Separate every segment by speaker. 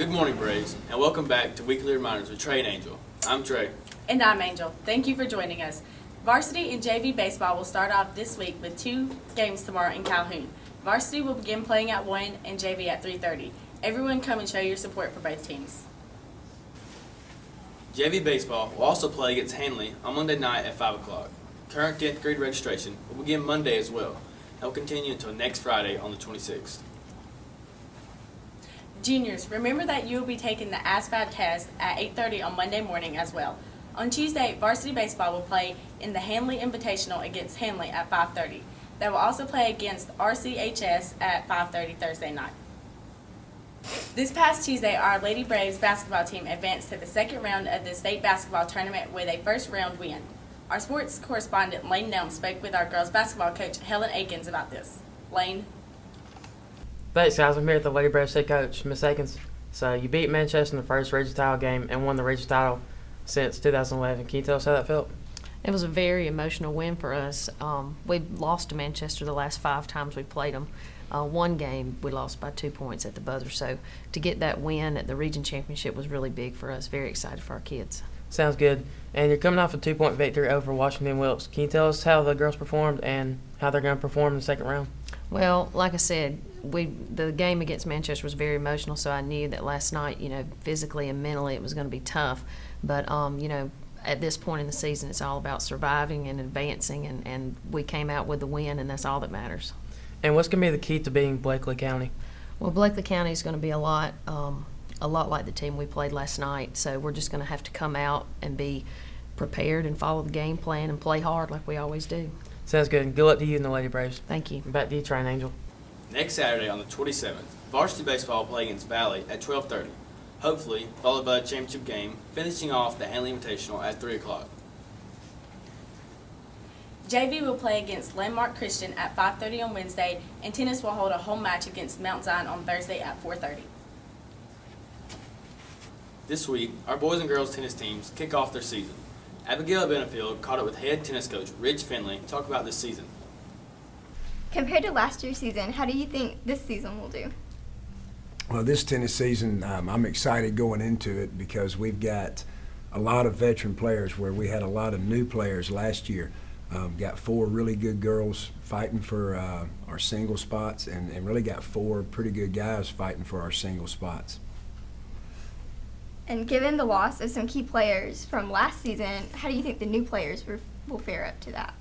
Speaker 1: Good morning, Braves, and welcome back to Weekly Reminders with Trey and Angel. I'm Trey.
Speaker 2: And I'm Angel. Thank you for joining us. Varsity and JV baseball will start off this week with 2 games tomorrow in Calhoun. Varsity will begin playing at 1 and JV at 3:30. Everyone come and show your support for both teams.
Speaker 1: JV baseball will also play against Hanley on Monday night at 5 o'clock. Current 10th grade registration will begin Monday as well, and will continue until next Friday on the 26th.
Speaker 2: Juniors, remember that you will be taking the ASVAB test at 8:30 on Monday morning as well. On Tuesday, varsity baseball will play in the Hanley Invitational against Hanley at 5:30. They will also play against RCHS at 5:30 Thursday night. This past Tuesday, our Lady Braves basketball team advanced to the second round of the state basketball tournament with a first round win. Our sports correspondent Lane Nelm spoke with our girls basketball coach Helen Akins about this. Lane?
Speaker 3: Thanks, guys. I'm here with the Lady Braves head coach, Miss Akins. So you beat Manchester in the first region title game and won the region title since 2011. Can you tell us how that felt?
Speaker 4: It was a very emotional win for us. We've lost to Manchester the last 5 times we played them. One game we lost by 2 points at the buzzer. So to get that win at the region championship was really big for us. Very excited for our kids.
Speaker 3: Sounds good. And you're coming off a 2-point victory over Washington Wilkes. Can you tell us how the girls performed and how they're going to perform in the second round?
Speaker 4: Well, like I said, the game against Manchester was very emotional, so I knew that last night, physically and mentally it was going to be tough. But, at this point in the season, it's all about surviving and advancing, and we came out with the win, and that's all that matters.
Speaker 3: And what's going to be the key to beating Blakely County?
Speaker 4: Well, Blakely County is going to be a lot like the team we played last night, so we're just going to have to come out and be prepared and follow the game plan and play hard like we always do.
Speaker 3: Sounds good. Good luck to you and the Lady Braves.
Speaker 4: Thank you.
Speaker 3: Back to you, Trey and Angel.
Speaker 1: Next Saturday on the 27th, varsity baseball will play against Valley at 12:30. Hopefully, followed by a championship game, finishing off the Hanley Invitational at 3 o'clock.
Speaker 2: JV will play against Landmark Christian at 5:30 on Wednesday, and tennis will hold a home match against Mount Zion on Thursday at 4:30.
Speaker 1: This week, our boys and girls tennis teams kick off their season. Abigail Benefield caught up with head tennis coach Rich Finley to talk about this season.
Speaker 5: Compared to last year's season, how do you think this season will do?
Speaker 6: Well, this tennis season, I'm excited going into it because we've got a lot of veteran players where we had a lot of new players last year. Got 4 really good girls fighting for our single spots and really got 4 pretty good guys fighting for our single spots.
Speaker 5: And given the loss of some key players from last season, how do you think the new players will fare up to that?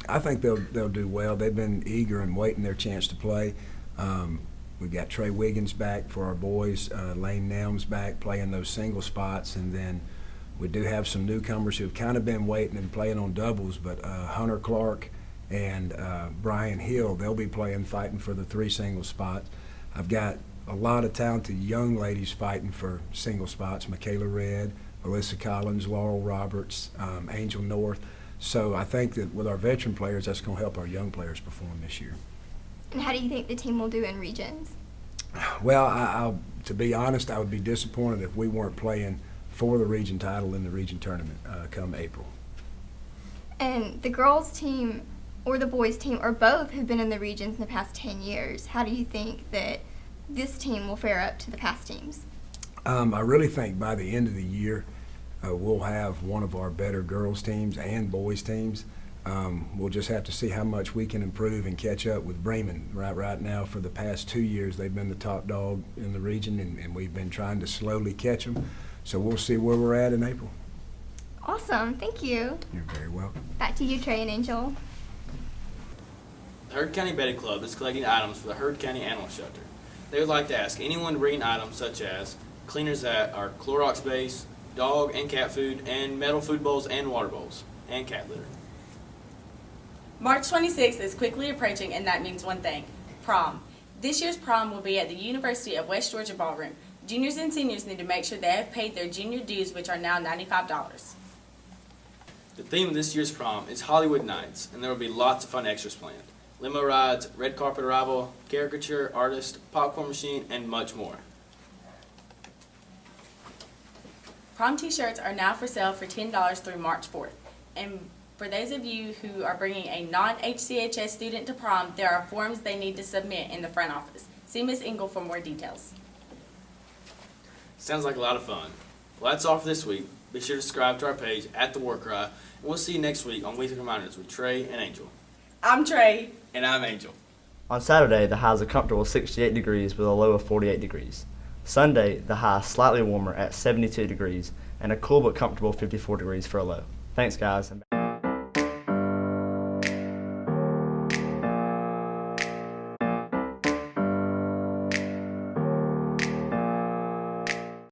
Speaker 6: I think they'll do well. They've been eager and waiting their chance to play. We've got Trey Wiggins back for our boys, Lane Nelms back playing those single spots, and then we do have some newcomers who've kind of been waiting and playing on doubles, but Hunter Clark and Brian Hill, they'll be fighting for the 3 single spots. I've got a lot of talented young ladies fighting for single spots, Michaela Red, Alyssa Collins, Laurel Roberts, Angel North. So I think that with our veteran players, that's going to help our young players perform this year.
Speaker 5: And how do you think the team will do in regions?
Speaker 6: Well, to be honest, I would be disappointed if we weren't playing for the region title in the region tournament come April.
Speaker 5: And the girls' team or the boys' team or both have been in the regions in the past 10 years. How do you think that this team will fare up to the past teams?
Speaker 6: I really think by the end of the year, we'll have one of our better girls' teams and boys' teams. We'll just have to see how much we can improve and catch up with Bremen. Right now, for the past 2 years, they've been the top dog in the region, and we've been trying to slowly catch them. So we'll see where we're at in April.
Speaker 5: Awesome. Thank you.
Speaker 6: You're very welcome.
Speaker 5: Back to you, Trey and Angel.
Speaker 1: The Heard County Betty Club is collecting items for the Heard County Animal Shelter. They would like to ask anyone to bring items such as cleaners that are Clorox base, dog and cat food, and metal food bowls and water bowls, and cat litter.
Speaker 2: March 26th is quickly approaching, and that means one thing: prom. This year's prom will be at the University of West Georgia Ballroom. Juniors and seniors need to make sure they have paid their junior dues, which are now $95.
Speaker 1: The theme of this year's prom is Hollywood Nights, and there will be lots of fun extras planned. Limo rides, red carpet arrival, caricature artist, popcorn machine, and much more.
Speaker 2: Prom t-shirts are now for sale for $10 through March 4th. And for those of you who are bringing a non-HCHS student to prom, there are forms they need to submit in the front office. See Ms. Engel for more details.
Speaker 1: Sounds like a lot of fun. Well, that's all for this week. Be sure to subscribe to our page at The War Cry, and we'll see you next week on Weekly Reminders with Trey and Angel.
Speaker 2: I'm Trey.
Speaker 1: And I'm Angel.
Speaker 7: On Saturday, the high is a comfortable 68 degrees with a low of 48 degrees. Sunday, the high is slightly warmer at 72 degrees and a cool but comfortable 54 degrees for a low. Thanks, guys.